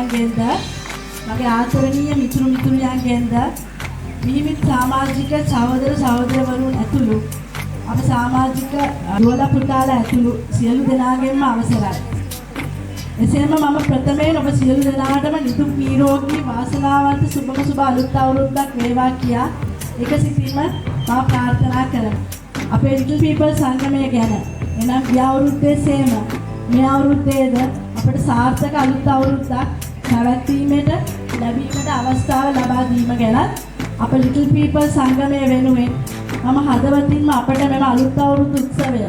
මිතුරියන්ගෙන්ද මගේ ආදරණීය මිතුරියන්ගෙන්ද විවිධ සමාජික සහෝදර සහෝදරවරුන් ඇතුළු අප සමාජික දුවලා පුතාලා ඇතුළු සියලු දෙනාගෙන්ම අවසරයි. එසේම මම ප්‍රථමයෙන් ඔබ සියලු දෙනාටම නිදුක් නිරෝගී වාසනාවන්ත සුබම සුබ අලුත් අවුරුද්දක් වේවා කියා එක සිතින්ම මා ප්‍රාර්ථනා කරමි. අපේ ලිටල් පීපල් සංගමය ගැන එනම් ගිය අවුරුද්දේ සේම මේ අවුරුද්දේද අපට සාර්ථක අලුත් අවුරුද්දක් පැවැත්වීමට ලැබීමට අවස්ථාව ලබා දීම ගැනත් අප ලිටල් පීපල් සංගමය වෙනුවෙන් මම හදවතින්ම අපට මෙම අලුත් අවුරුදු උත්සවය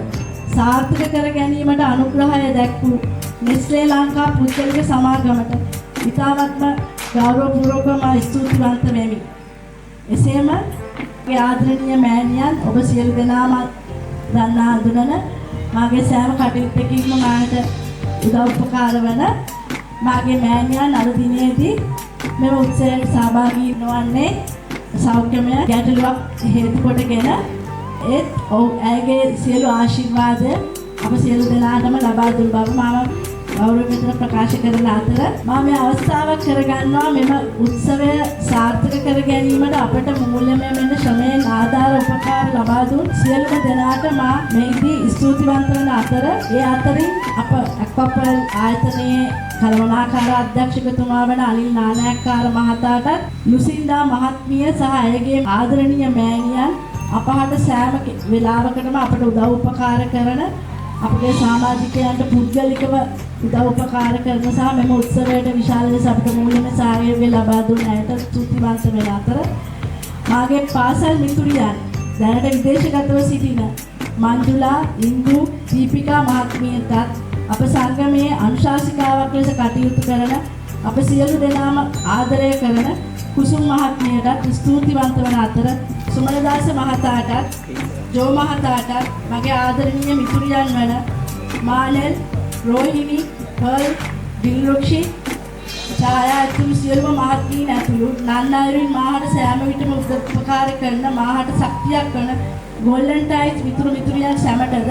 සාර්ථක කර ගැනීමට අනුග්‍රහය දැක්වූ නෙස්ලේ ලංකා පුද්ගලික සමාගමට ඉතාමත්ම ගෞරවපූර්වකව ස්තුතිවන්ත වෙමි. එසේම මගේ ආදරණීය මෑණියන් ඔබ සියලු දෙනාම දන්නා හඳුනන මාගේ සෑම කටයුත්තකින්ම මාට උදව් උපකාර වන මාගේ මෑණියන් අද දිනේදී මෙම උත්සවයට සහභාගී වන්නේ සෞඛ්‍යමය ගැටලුවක් හේතු කොටගෙන ඇයගේ සියලු ආශිර්වාද අප සියලු දෙනාටම ලබා දුන් බව මම ගෞරවයෙන් ප්‍රකාශ කරන අතර මම මේ අවස්ථාව කරගන්නවා මෙම උත්සවය සාර්ථක කර ගැනීමට අපට මූල්‍යමය වෙන ශ්‍රමයෙන් ආධාර උපකාර ලබා දුන් සියලුම දෙනාට මා මේදී ස්තුතිවන්ත වන අතර ඒ අතරින් අප අක්වපල් ආයතනයේ කළමනාකාර අධ්‍යක්ෂකතුමා වන අනිල් නානායක්කාර මහතාටත් ලුසින්ඩා මහත්මිය සහ ඇයගේ ආදරණීය මෑණියන් අපහට සෑම වෙලාවකටම අපට උදව් උපකාර කරන අපගේ සමාජිකයන්ට පුද්ගලිකව උදව් උපකාර කරන සහ මෙම උත්සවයට විශාල ලෙස අපට මූල්‍යමය සහයෝගය ලබා දුන් අයට ස්තුතිවන්ත වෙන අතර මාගේ පාසල් මිතුරියන් දැනට විදේශගතව සිටින මංජුලා ඉන්දු දීපිකා මහත්මියටත් අප සංගමයේ අනුශාසිකාවක් ලෙස කටයුතු කරන අප සියලු දෙනාම ආදරය කරන කුසුම් මහත්මියටත් ස්තුතිවන්ත වන අතර සුමනදාස මහතාටත් ජෝ මහතාටත් මගේ ආදරණීය මිතුරියන් වන මානෙල් රෝහිණි පර්ල් දිල්රුක්ෂි ඡායා ඇතුළු සියලුම මහත්මීන් ඇතුළු නන්නායරින් මාහට සෑම විටම උපකාර කරන මාහට ශක්තියක් වන ගෝල්ඩන් ටයිස් මිතුරියන් සැමටද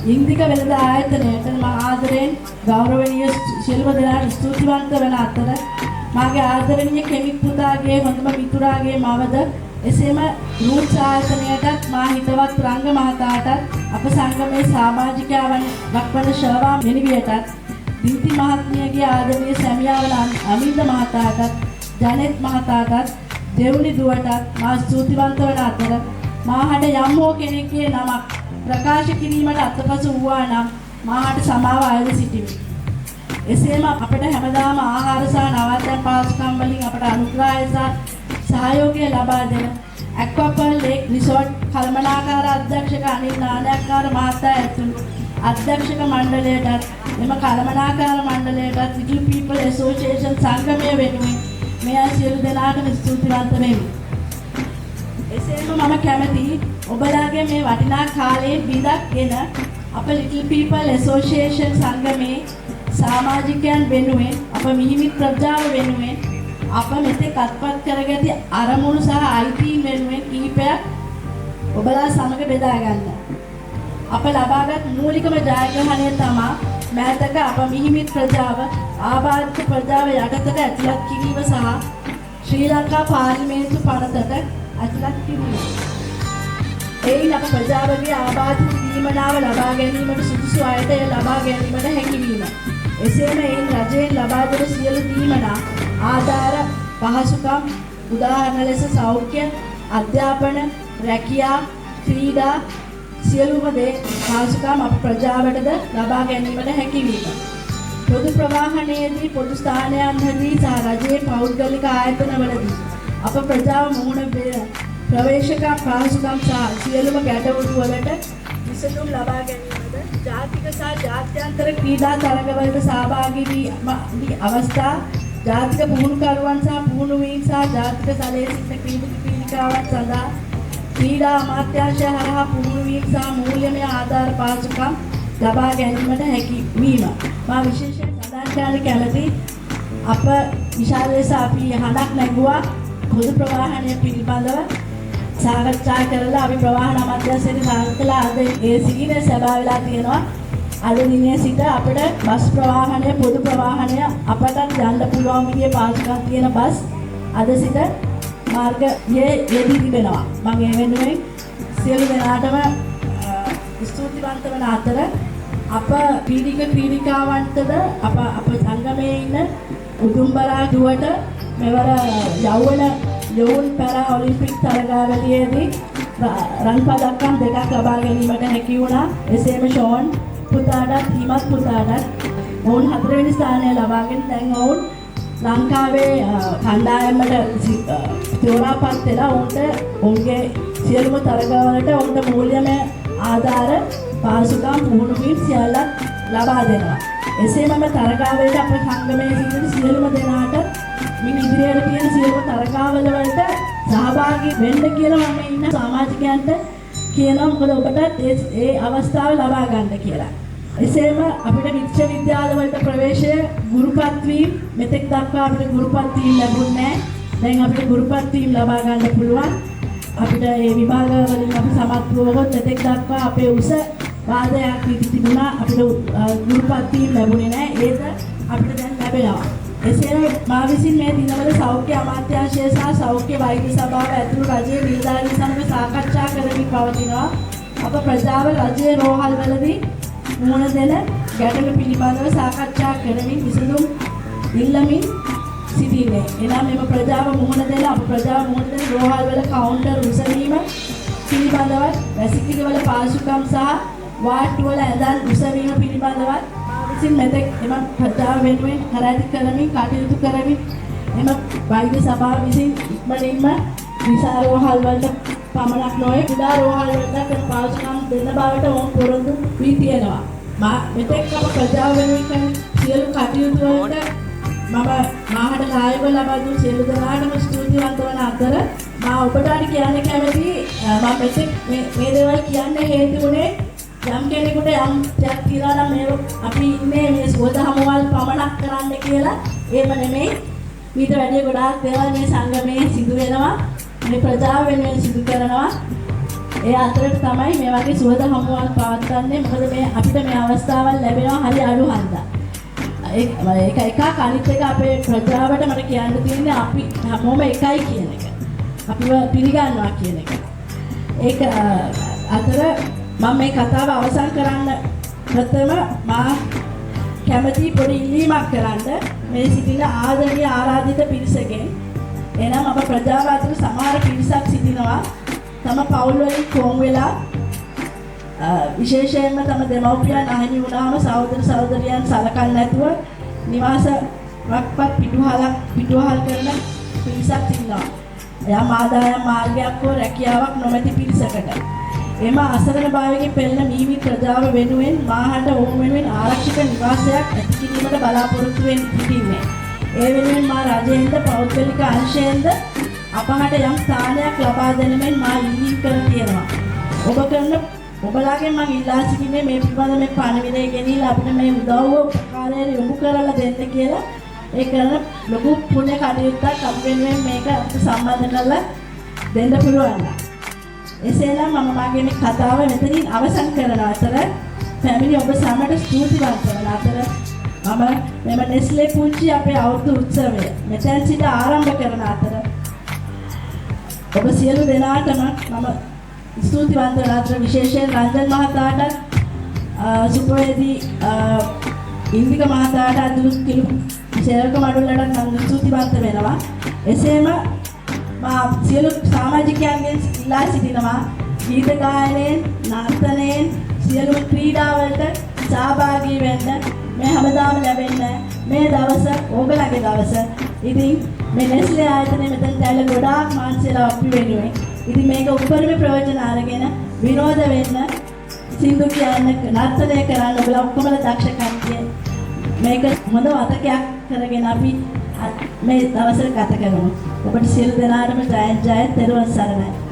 ඉන්දික වෙළඳ ආයතනයට මා ආදරයෙන් ගෞරවනීය සියලුම දෙනාට ස්තුතිවන්ත වන අතර මාගේ ආදරණීය කෙනෙක් පුතාගේ හොඳම මිතුරාගේ මවද එසේම රූට්ස් ආයතනයටත් මා හිතවත් රංග මහතාටත් අප සංගමේ සමාජිකයන් වක්වන ශර්වා මෙනිවියටත් දින්ති මහත්මියගේ ආදරණීය සැමියා වන අමින්ද මහතාටත් ජනෙත් මහතාටත් දෙවුනි දුවටත් මා ස්තුතිවන්ත වන අතර මාහට යම් හෝ කෙනෙක්ගේ නමක් ප්‍රකාශ කිරීමට අත්පසු වූවා නම් මාහට සමාව අයද සිටිමි. එසේම අපට හැමදාම ආහාර සහ නවාතැන් පහසුකම් වලින් අපට අනුග්‍රහය සහ සහයෝගය ලබා දෙන ඇක්වාපල් ලේක් රිසෝට් කළමනාකාර අධ්‍යක්ෂක අනිල් නානායක්කාර මහතා ඇතුළු අධ්‍යක්ෂක මණ්ඩලයටත් එම කළමනාකාර මණ්ඩලයටත් ලිටල් පීපල් ඇසෝසියේෂන් සංගමය වෙනුවෙන් මේ සියලු දෙනාටම ස්තුතිවන්ත වෙමි. එසේම මම කැමැති ඔබලාගේ මේ වටිනා කාලයේ බිඳක්ගෙන අප ලිටල් පීපල් ඇසෝසියේෂන් සංගමේ සමාජිකයන් වෙනුවෙන් අප මිහිමි ප්‍රජාව වෙනුවෙන් අප මෙතෙක් අත්පත් කරගැති අරමුණු සහ අයිතීන් වෙනුවෙන් කිහිපයක් ඔබලා සමග බෙදා ගන්න. අප ලබාගත් මූලිකම ජයග්‍රහණය තමයි මෑතක අප මිහිමි ප්‍රජාව ආබාධිත ප්‍රජාව යටතට ඇතුළත් කිරීම සහ ශ්‍රී ලංකා පාර්ලිමේන්තු පනතට ඇතුළත් කිරීම. එයින් අප ප්‍රජාවගේ ආබාධිත දීමනාව ලබා ගැනීමට සුදුසු අයට එය ලබා ගැනීමට හැකියවීම. එසේම එයින් රජයෙන් ලබා දෙන සියලු දීමනා ආධාර පහසුකම් උදාහරණ ලෙස සෞඛ්‍ය අධ්‍යාපන රැකියා ක්‍රීඩා සියලුම දේ පහසුකම් අප ප්‍රජාවටද ලබා ගැනීමට හැකියවීම. පොදු ප්‍රවාහනයේදී පොදු ස්ථානයන්හිදී සහ රජයේ පෞද්ගලික ආයතනවලදී අප ප්‍රජාව මුහුණ ප්‍රවේශක පහසුකම් සහ සියලුම ගැටලු වලට විසඳුම් ලබා ගැනීමද ජාතික සහ ජාත්‍යන්තර ක්‍රීඩා තරගවලට සහභාගී වී අවස්ථා ජාතික පුහුණුකරුවන් සහ පුහුණුවීම් සහ ජාතික තලයේ සිටින ක්‍රීඩිකාවන් සඳහා ක්‍රීඩා අමාත්‍යාංශය හරහා පුහුණුවීම් සහ මූල්‍යමය ආධාර පහසුකම් ලබා ගැනීමට හැකි වීම. මා විශේෂයෙන් සඳහන් කරන්න කැමැති අප විශාල ලෙස අපි හඬක් නැගුවා පොදු ප්‍රවාහනය පිළිබඳව සාකච්ඡා කරලා අපි ප්‍රවාහන අමාත්‍යාංශයෙන් සාකච්ඡා කළා. අද ඒ සිහින සභාව වෙලා තියෙනවා. අද දිනේ සිට අපිට බස් ප්‍රවාහනය පොදු ප්‍රවාහනය අපට යන්න පුළුවන් විදිහේ පාසුකම් තියෙන බස් අද සිට මාර්ගයේ යෙදී තිබෙනවා. මම ඒ වෙනුවෙන් සියලු දෙනාටම ස්තුතිවන්ත වන අතර අප ක්‍රීඩිකාවන්ටද අප සංගමයේ ඉන්න උතුම්බරා දුවට මෙවර යෞවන පැරා ඔලිම්පික් තරගාවලියේදී රන් පදක්කම් දෙකක් ලබා ගැනීමට හැකි වුණා. එසේම ෂෝන් පුතාටත් හිමත් පුතාටත් ඔවුන් 4 වෙනි ස්ථානය ලබාගෙන දැන් ඔවුන් ලංකාවේ කණ්ඩායමට තෝරාපත් වෙලා ඔවුන්ගේ සියලුම තරගවලට ඔවුන්ට මූල්‍යමය ආධාර පාසුකම් පුහුණුවීම් සියල්ලක් ලබා දෙනවා. එසේම තරගාවලට අප සංගමයේ සිටින සියලුම දෙනාට මින් ඉදිරියට තියෙන සියලුම තරගාවල වලට සහභාගී වෙන්න කියලා මම ඉන්න සමාජිකයන්ට කියනවා. මොකද ඔබට ඒ අවස්ථාව ලබා ගන්න කියලා. එසේම අපිට විශ්වවිද්‍යාල වලට ප්‍රවේශය ගුරුපත් වීම මෙතෙක් දක්වා අපිට ගුරුපත් වීම ලැබුණේ නැහැ. දැන් අපිට ගුරුපත් වීම ලබා ගන්න පුළුවන්. අපිට මේ විභාග වලින් අපි සමත් වුණොත් මෙතෙක් දක්වා අපේ උස වාදයක් වී තිබුණා. අපිට ගුරුපත් වීම ලැබුණේ නැහැ. ඒක අපිට දැන් ලැබෙනවා. එසේම මා විසින් මේ දිනවල සෞඛ්‍ය අමාත්‍යාංශය සහ සෞඛ්‍ය වෛද්‍ය සභාව ඇතුළු රජයේ නිලධාරීන් සමග සාකච්ඡා කරමින් පවතිනවා. අප ප්‍රජාව රජයේ රෝහල්වලදී මුහුණ දෙන ගැටලු පිළිබඳව සාකච්ඡා කරමින් විසඳුම් ඉල්ලමින් සිටින්නේ. එනම් මෙම ප්‍රජාව මුහුණ දෙන රෝහල්වල කවුන්ටර් උසවීම පිළිබඳවත් වැසිකිළිවල පාසුකම් සහ වාට්ටුවල ඇඳන් උසවීම පිළිබඳවත් විසින් මෙතෙක් එම ප්‍රජාව වෙනුවෙන් කරදි කරමින් කටයුතු කරමින් එම වෛද්‍ය සභාව විසින් ඉක්මනින්ම විශාල රෝහල් වලට පමණක් නොවේ කුඩා රෝහල් වලට පාසුකම් දෙන්න බවට ඔවුන් පොරොන්දු වී තියෙනවා. මෙතෙක් අප ප්‍රජාව වෙනුවෙන් සියලු කටයුතු වලට මාහට කායව ලබා දුන් සියලු දෙනාටම ස්තුතිවන්ත වන අතර මා ඔබට කියන්න කැමති මම මෙතෙක් මේ දේවල් කියන්න හේතු වුණේ යම් කෙනෙකුට යම් දෙයක් කියලා නම් මේ අපි ඉන්නේ මේ සුවද හමුවල් පමණක් කරන්න කියලා එහෙම නෙමෙයි. ඊට වැඩිය ගොඩාක් දේවල් මේ සංගමයේ සිදු වෙනවා. මේ ප්‍රජාව වෙනුවෙන් සිදු කරනවා. ඒ අතරට තමයි මේ වගේ සුවද හමුවල් පවත්වන්නේ. මොකද මේ අපිට මේ අවස්ථාවල් ලැබෙනවා හරි අඩු හන්දා. ඒක එකක් අනිත් එක අපේ ප්‍රජාවට මට කියන්න තියෙන්නේ අපි හැමෝම එකයි කියන එක. අපිව පිළිගන්නවා කියන එක. ඒක අතර මම මේ කතාව අවසන් කරන්න ප්‍රථම මා කැමති පොඩි ඉල්ලීමක් කරන්න මේ සිටින ආදරණීය ආරාධිත පිරිසගෙන්. එනම් අප ප්‍රජාව අතර සමහර පිරිසක් සිටිනවා තම පවුල් වලින් කොන් වෙලා විශේෂයෙන්ම තම දෙමව්පියන් අහිමි වුණාම සහෝදර සහෝදරියන් සලකන්නේ නැතුව නිවාසයක්වත් පිටුවහල් කරන පිරිසක් ඉන්නවා. යම් ආදායම් මාර්ගයක් හෝ රැකියාවක් නොමැති පිරිසකට. එම අසරණ භාවයෙන් පෙළෙන මීමි ප්‍රජාව වෙනුවෙන් මාහට ඔවුන් වෙනුවෙන් ආරක්ෂක නිවාසයක් ඇති කිරීමට බලාපොරොත්තු වෙමින් සිටින්නේ. ඒ වෙනුවෙන් මා රජයෙන්ද පෞද්ගලික අංශයෙන්ද අපහට යම් ස්ථානයක් ලබා දෙනමින් මා ඉල්ලීම් කර තියෙනවා. ඔබලාගෙන් මම ඉල්ලා සිටින්නේ මේ පිළිබඳ මේ පණිවිඩය ගෙනිලා අපිට මේ උදව්ව උපකාරය යොමු කරලා දෙන්න කියලා. ඒ කරන ලොකු පුණ්‍ය කටයුත්තක් අපි වෙනුවෙන් මේක සම්බන්ධ කරලා දෙන්න පුළුවන්. එසේනම් මම මාගේ මේ කතාව මෙතනින් අවසන් කරන අතර ෆැමිලි ඔබ සමට ස්තුතිවන්ත වන අතර මම මෙම නෙස්ලේ පුංචි අපේ අවුරුදු උත්සවය මෙතෙන් සිට ආරම්භ කරන අතර ඔබ සියලු දෙනාටම මම ස්තුතිවන්ත වන අතර විශේෂයෙන් රංජන් මහතාට සුපවේදී ඉන්දික මහතාට අදුරු කිලු සේවක මඩුල්ලට මම ස්තුතිවන්ත වෙනවා. එසේම මා සියලු සමාජිකයන්ගෙන් ඉල්ලා සිටිනවා ගීත ගායනයෙන් නර්තනයෙන් සියලු ක්‍රීඩාවලට සහභාගී වෙන්න මේ හැමදාම ලැබෙන්න මේ දවස ඕගලගේ දවස. ඉතින් මේ නෙස්ලේ ආයතනයේ මෙතන දැල්ල ගොඩාක් මාන්සියලා අපි වෙනුවෙන්. ඉතින් මේක උපරිම ප්‍රයෝජන අරගෙන විනෝද වෙන්න සින්දු කියන්න නර්තනය කරන්න ඔයගොල්ලෝ ඔක්කොම දක්ෂ කට්ටිය මේක හොඳ වතකයක් කරගෙන අපි මේ දවසට ගත කරමු. ඔබට සියලු දෙනාටම ජය තෙරුවන් සරණයි.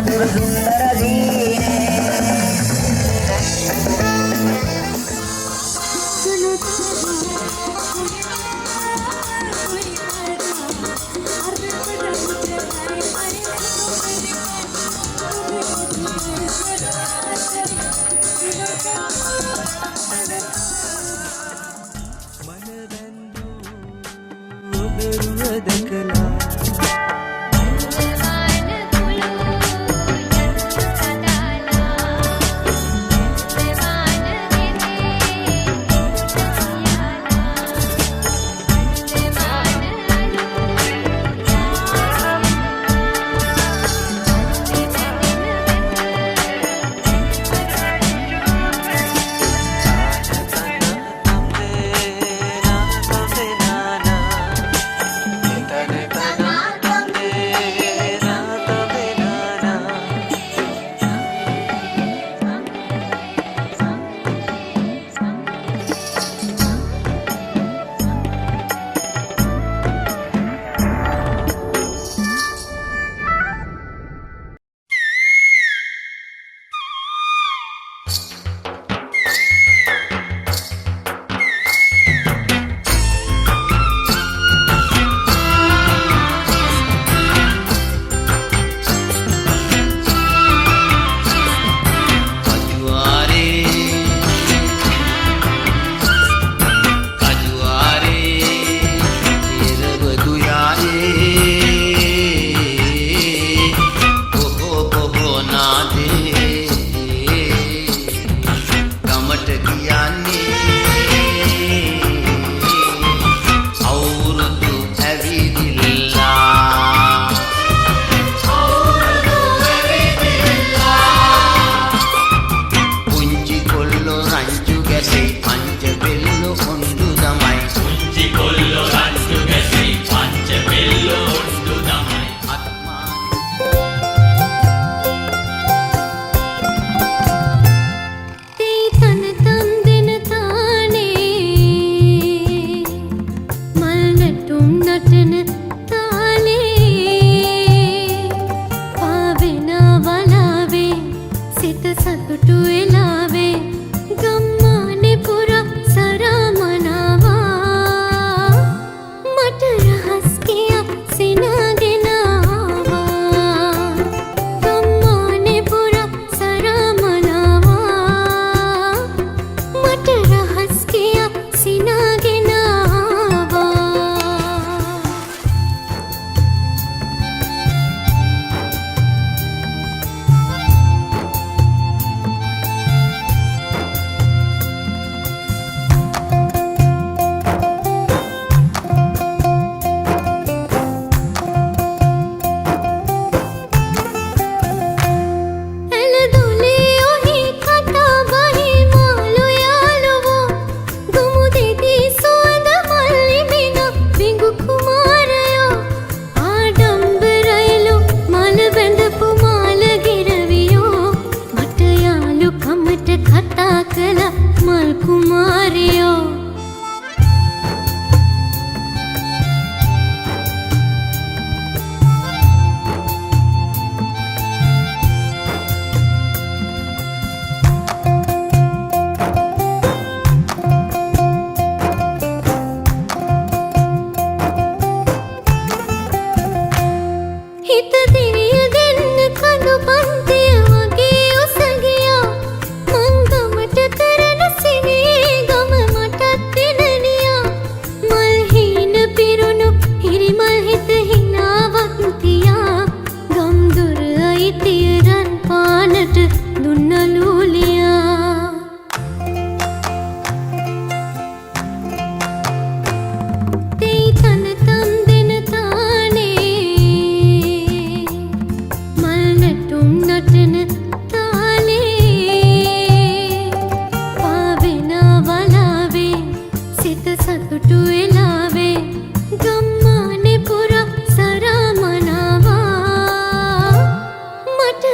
මధుර සුන්දර දීනේ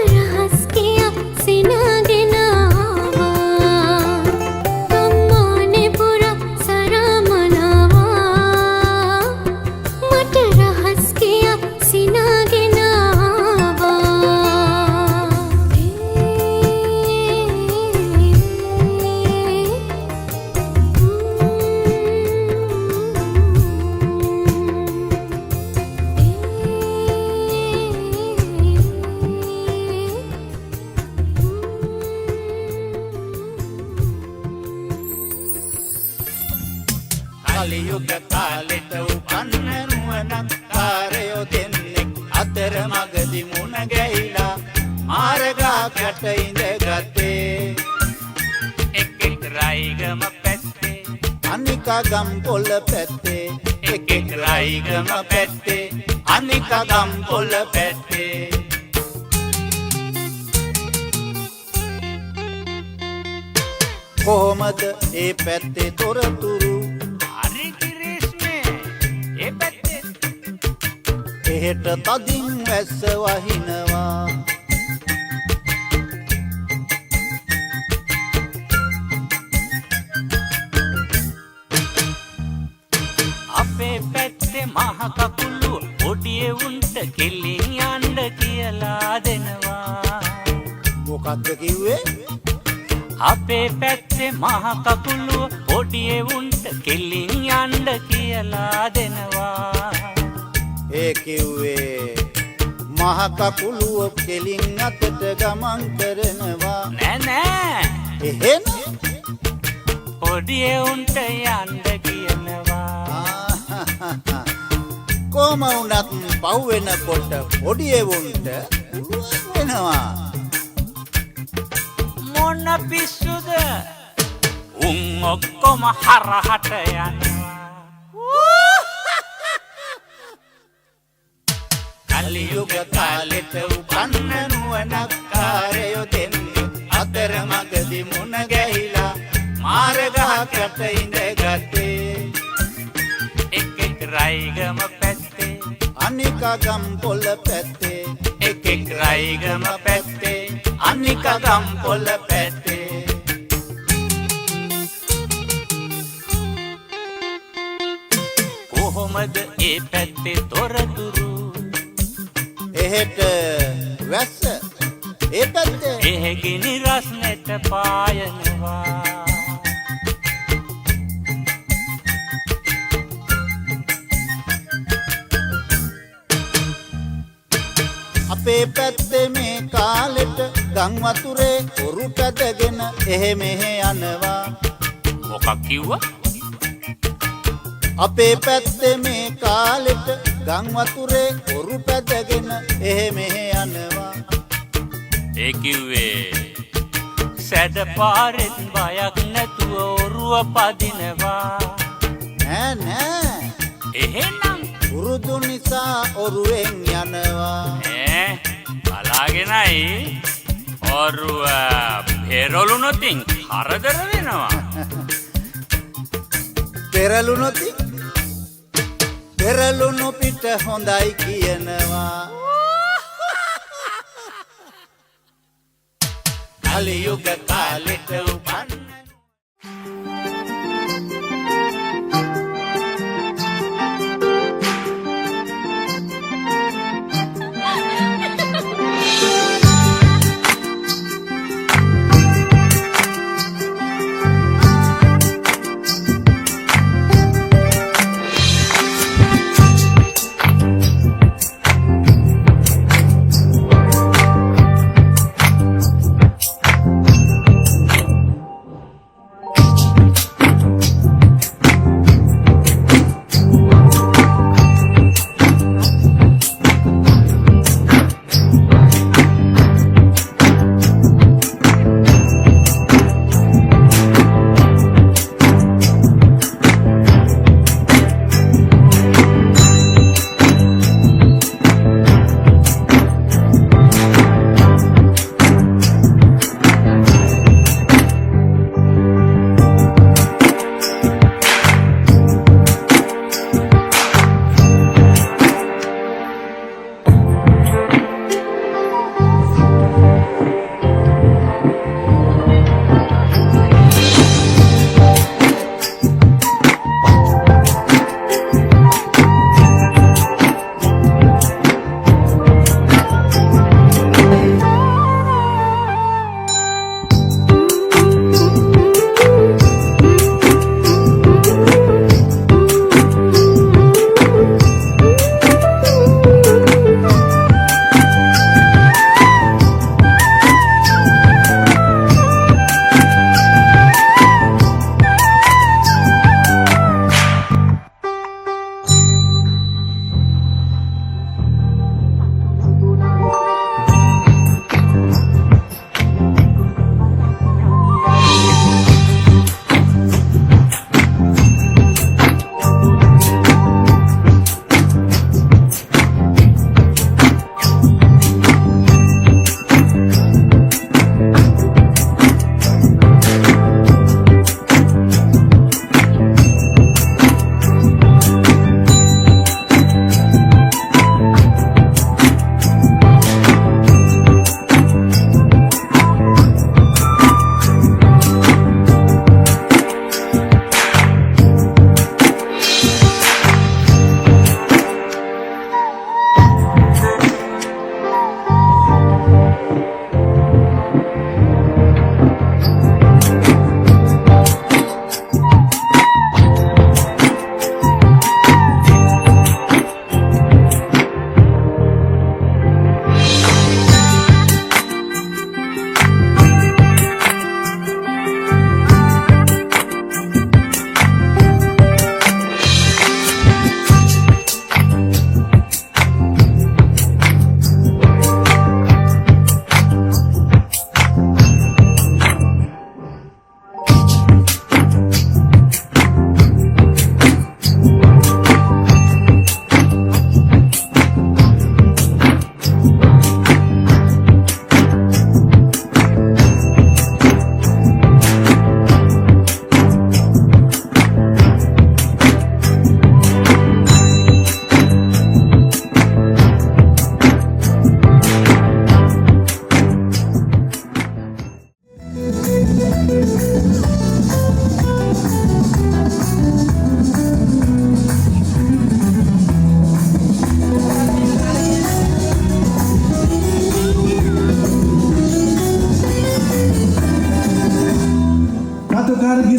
රහස් කියක් සිනාගෙන යුග කාලෙට උපන්න නුවණක් කාරයෝ දෙන්නෙක් අතර මගදී මුණ ගැහිලා මාර්ගයක් යට ඉඳගත්තේ එක් රයිගම පැත්තේ අනිකා ගම්පොළ පැත්තේ එක් රයිගම පැත්තේ අනිකා ගම්පොළ පැත්තේ කොහොමද ඒ පැත්තේ තොරතුරු හරි කිරිස්මේ ඒ පැත්තේ එහෙට තදින් වැස්ස වහිනවා අපේ පැත්තේ මහ කකුළු පොඩියේ උන්ට කෙලින් යන්න කියලා දෙනවා මොකක්ද කිව්වේ අපේ පැත්තේ මහ කකුළු පොඩියේ උන්ට කෙලින් යන්න කියලා දෙනවා ඒ කිව්වේ මහ කකුළුව කෙලින් අතට ගමන් කරනවා නෑ නෑ එහෙම පොඩියේ උන්ට යන්න කියනවා කොහම වුණත් පව් වෙනකොට පොඩියේ උන්ට වෙනවා මොන පිස්සුද උන් ඔක්කොම හරහට යනවා කලියුග කාලෙට උපන්න නුවණක් කාරයෝ දෙන්නේ අතර මගදී මුණ ගැහිලා මාර්ගයක් යට ඉඳගත්තේ එක් රයිගම පැත්තේ අනිකා ගම්පොළ පැත්තේ එක් රයිගම පැත්තේ අනිකා ගම්පොළ පැත්තේ කොහොමද ඒ පැත්තේ තොරතුරු එහෙට වැස්ස ඒ පැත්තේ එහෙ ගිනි රස්නෙට පායනවා අපේ පැත්තේ මේ කාලෙට ගම් වතුරේ ඔරු පැදගෙන එහෙ මෙහෙ යනවා මොකක් කිව්වා අපේ පැත්තේ මේ කාලෙට ගම් වතුරේ ඔරු පැදගෙන එහෙ මෙහෙ යනවා ඒ කිව්වේ සැඩ පාරෙන් බයක් නැතුව ඔරුව පදිනවා නෑ නෑ එහෙනම් උරුදු නිසා ඔරුවෙන් යනවා බලාගෙනයි ඔරුව පෙරළුනොතින් හරදර වෙනවා පෙරළුනොතින් පෙරළුණු පිට හොඳයි කියනවා කලියුග කාලෙට උපන්න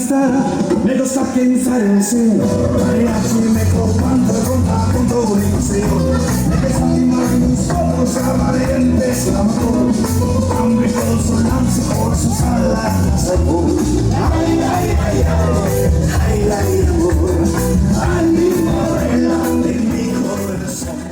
stella, nego stuck inside the sea. Mariachi me comanda con todo el paseo. Nego stuck in my soul, valiente slamo. Hambre con su lanza por su sala. Ay, ay, ay, ay, ay, ay, amor. Animo, el animo del sol.